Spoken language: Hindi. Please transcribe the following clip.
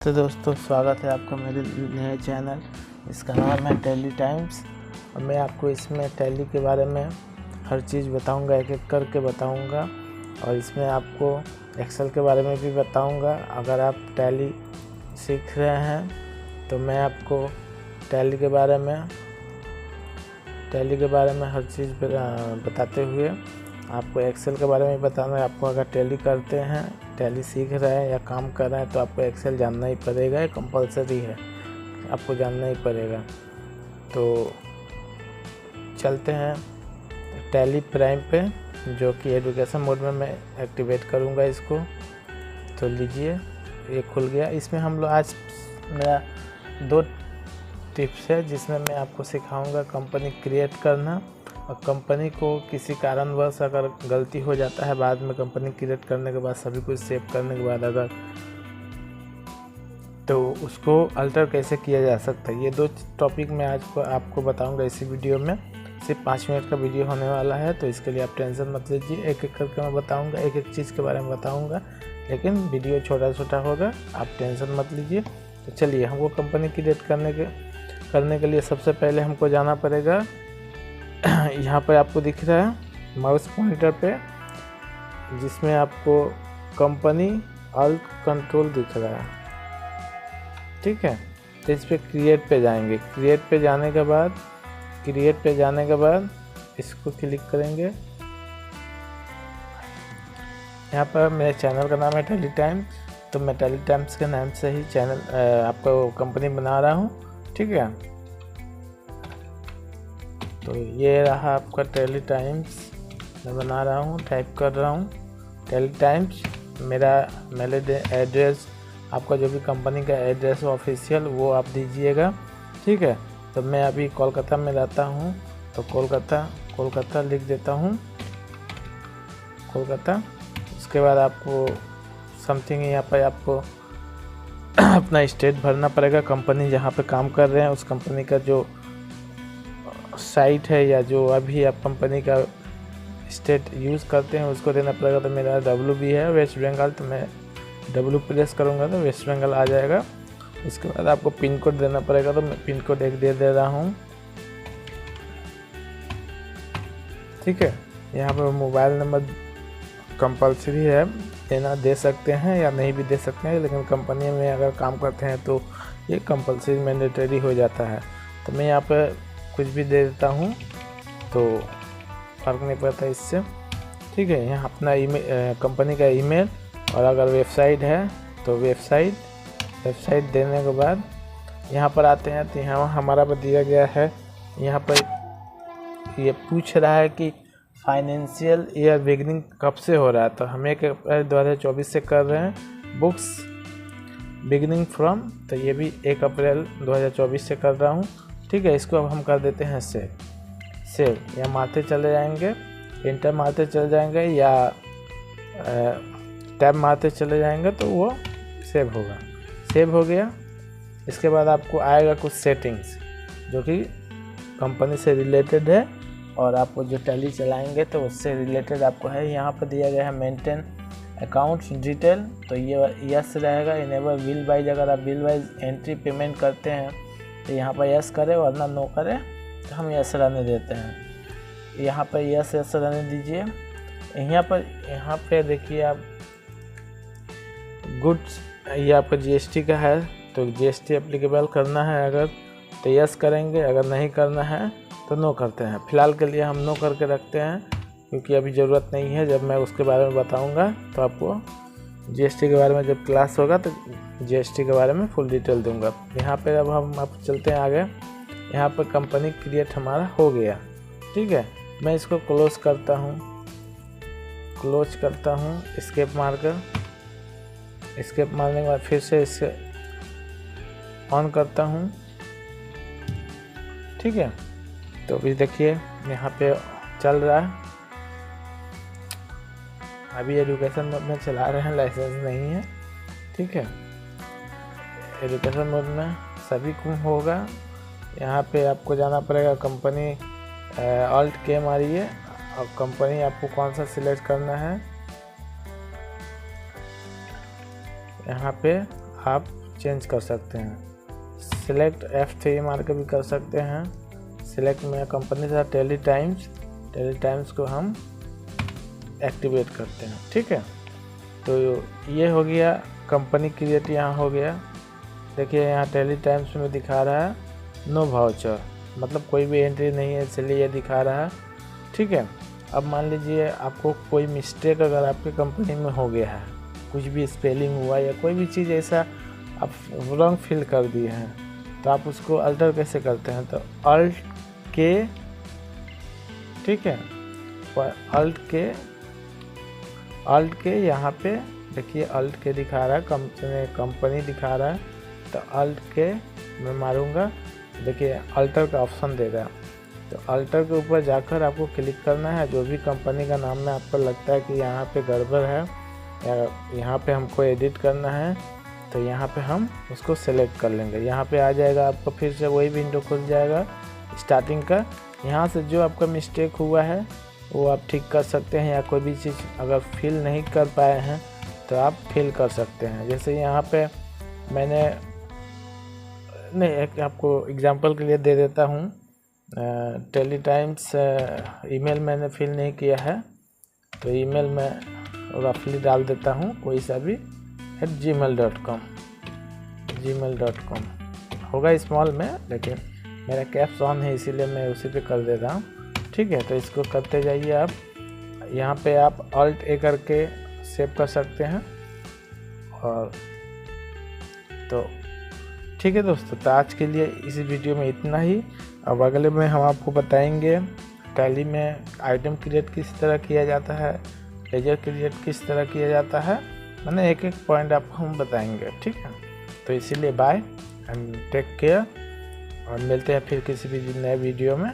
तो दोस्तों स्वागत है आपका मेरे नए चैनल। इसका नाम है टैली टाइम्स और मैं आपको इसमें टैली के बारे में हर चीज़ बताऊंगा, एक एक करके बताऊंगा। और इसमें आपको एक्सेल के बारे में भी बताऊंगा। अगर आप टैली सीख रहे हैं तो मैं आपको टैली के बारे में हर चीज़ बताते हुए आपको एक्सेल के बारे में बताना है। आपको अगर टैली करते हैं, टैली सीख रहे हैं या काम कर रहे हैं तो आपको एक्सेल जानना ही पड़ेगा, ये कंपलसरी है, आपको जानना ही पड़ेगा। तो चलते हैं टैली प्राइम पे, जो कि एजुकेशन मोड में मैं एक्टिवेट करूंगा इसको। तो लीजिए, ये खुल गया। इसमें हम लोग आज मेरा 2 टिप्स है जिसमें मैं आपको सिखाऊंगा कंपनी क्रिएट करना। और कंपनी को किसी कारणवश अगर गलती हो जाता है बाद में, कंपनी क्रिएट करने के बाद सभी कुछ सेव करने के बाद अगर, तो उसको अल्टर कैसे किया जा सकता है, ये 2 टॉपिक मैं आज को आपको बताऊंगा इसी वीडियो में। सिर्फ 5 मिनट का वीडियो होने वाला है, तो इसके लिए आप टेंशन मत लीजिए। एक एक करके मैं बताऊंगा, एक एक चीज़ के बारे में बताऊंगा, लेकिन वीडियो छोटा छोटा होगा, आप टेंशन मत लीजिए। तो चलिए, हमको कंपनी क्रिएट करने के लिए सबसे पहले हमको जाना पड़ेगा। यहाँ पर आपको दिख रहा है माउस पॉइंटर पे, जिसमें आपको कंपनी ऑल्ट कंट्रोल दिख रहा है, ठीक है। तो इस पर क्रिएट पे जाएंगे। क्रिएट पे जाने के बाद इसको क्लिक करेंगे। यहाँ पर मेरे चैनल का नाम है टैली टाइम्स, तो मैं टैली टाइम्स के नाम से ही चैनल आपको कंपनी बना रहा हूँ, ठीक है। तो ये रहा आपका टैली टाइम्स, मैं बना रहा हूँ, टाइप कर रहा हूँ टैली टाइम्स। मेरा मेल एड्रेस, आपका जो भी कंपनी का एड्रेस ऑफिशियल वो आप दीजिएगा, ठीक है। तो मैं अभी कोलकाता में रहता हूँ, तो कोलकाता लिख देता हूँ, कोलकाता। उसके बाद आपको समथिंग यहाँ पर आपको अपना स्टेट भरना पड़ेगा। कंपनी जहाँ पे काम कर रहे हैं उस कंपनी का जो साइट है या जो अभी आप कंपनी का स्टेट यूज़ करते हैं उसको देना पड़ेगा। तो मेरा WB है, वेस्ट बंगाल, तो मैं W प्रेस करूँगा तो वेस्ट बंगाल आ जाएगा। उसके बाद आपको पिन कोड देना पड़ेगा, तो मैं पिन कोड 1 दे रहा हूँ, ठीक है। यहाँ पर मोबाइल नंबर कंपलसरी है, दे सकते हैं या नहीं भी दे सकते हैं, लेकिन कंपनी में अगर काम करते हैं तो ये कंपलसरी मैंडेटरी हो जाता है। तो मैं यहाँ पर कुछ भी दे देता हूँ, तो फ़र्क नहीं पड़ता इससे, ठीक है। यहाँ अपना कंपनी का ईमेल, और अगर वेबसाइट है तो वेबसाइट देने के बाद यहाँ पर आते हैं। तो यहाँ हमारा पर दिया गया है, यहाँ पर ये पूछ रहा है कि फाइनेंशियल ईयर बिगनिंग कब से हो रहा है। तो हम 1 अप्रैल 2024 से कर रहे हैं, बुक्स बिगनिंग फ्रॉम, तो ये भी 1 अप्रैल 2024 से कर रहा हूँ, ठीक है। इसको अब हम कर देते हैं सेव। या मारते चले जाएंगे, इंटर मारते चले जाएंगे या टैब मारते चले जाएंगे, तो वो सेव होगा। सेव हो गया। इसके बाद आपको आएगा कुछ सेटिंग्स जो कि कंपनी से रिलेटेड है, और आपको जो टैली चलाएंगे तो उससे रिलेटेड आपको है। यहाँ पर दिया गया है मेंटेन अकाउंट्स डिटेल, तो ये यस रहेगा। इनेबल बिल वाइज, अगर आप बिल वाइज एंट्री पेमेंट करते हैं तो यहाँ पर यस करें, वरना नो करें, तो हम यस रहने देते हैं। यहाँ पर यस रहने दीजिए। यहाँ पे देखिए आप गुड्स, ये आपका GST का है, तो GST एप्लीकेबल करना है अगर तो यस करेंगे, अगर नहीं करना है तो नो करते हैं। फ़िलहाल के लिए हम नो करके रखते हैं, क्योंकि अभी ज़रूरत नहीं है। जब मैं उसके बारे में बताऊंगा तो आपको GST के बारे में जब क्लास होगा तो GST के बारे में फुल डिटेल दूंगा। यहाँ पे अब हम चलते हैं आगे। यहाँ पर कंपनी क्रिएट हमारा हो गया, ठीक है। मैं इसको क्लोज करता हूँ एस्केप मारने के बाद फिर से इसे ऑन करता हूँ, ठीक है। तो अभी देखिए यहाँ पे चल रहा है। अभी एजुकेशन मोड में चला रहे हैं, लाइसेंस नहीं है, ठीक है। एजुकेशन मोड में सभी को होगा। यहाँ पे आपको जाना पड़ेगा कंपनी, ऑल्ट के मारिए और कंपनी आपको कौन सा सिलेक्ट करना है। यहाँ पे आप चेंज कर सकते हैं। सिलेक्ट F3 मार के भी कर सकते हैं। सिलेक्ट में कंपनी था टेली टाइम्स को हम एक्टिवेट करते हैं। ठीक है, तो ये हो गया कंपनी क्रिएट। यहाँ हो गया, देखिए यहाँ टेली टाइम्स में दिखा रहा है नो वाउचर, मतलब कोई भी एंट्री नहीं है, इसलिए ये दिखा रहा है। ठीक है, अब मान लीजिए आपको कोई मिस्टेक अगर आपकी कंपनी में हो गया है, कुछ भी स्पेलिंग हुआ या कोई भी चीज़ ऐसा आप रॉन्ग फिल कर दिए हैं, तो आप उसको अल्टर कैसे करते हैं? तो अल्ट के, ठीक है, अल्ट के यहाँ पे देखिए अल्ट के दिखा रहा है, कंपनी दिखा रहा है, तो अल्ट के मैं मारूंगा, देखिए अल्टर का ऑप्शन देगा। तो अल्टर के ऊपर जाकर आपको क्लिक करना है। जो भी कंपनी का नाम में आपको लगता है कि यहाँ पे गड़बड़ है या यहाँ पे हमको एडिट करना है, तो यहाँ पे हम उसको सेलेक्ट कर लेंगे। यहाँ पे आ जाएगा, आपको फिर से वही विंडो खुल जाएगा स्टार्टिंग का। यहाँ से जो आपका मिस्टेक हुआ है वो आप ठीक कर सकते हैं, या कोई भी चीज़ अगर फिल नहीं कर पाए हैं तो आप फिल कर सकते हैं। जैसे यहाँ पे मैंने एक आपको एग्जांपल के लिए दे देता हूँ, टेली टाइम्स ईमेल मैंने फिल नहीं किया है, तो ईमेल मैं रफली डाल देता हूँ कोई सा भी @gmail.com होगा स्मॉल में, लेकिन मेरा कैप्स ऑन है इसीलिए मैं उसी पे कर दे रहा हूँ। ठीक है, तो इसको करते जाइए आप। यहाँ पे आप Alt A करके सेव कर सकते हैं। और तो ठीक है दोस्तों, तो आज के लिए इस वीडियो में इतना ही। अब अगले में हम आपको बताएंगे टैली में आइटम क्रिएट किस तरह किया जाता है, लेजर क्रिएट किस तरह किया जाता है, मैंने एक पॉइंट आपको हम बताएंगे। ठीक है, तो इसीलिए बाय एंड टेक केयर, और मिलते हैं फिर किसी भी नए वीडियो में।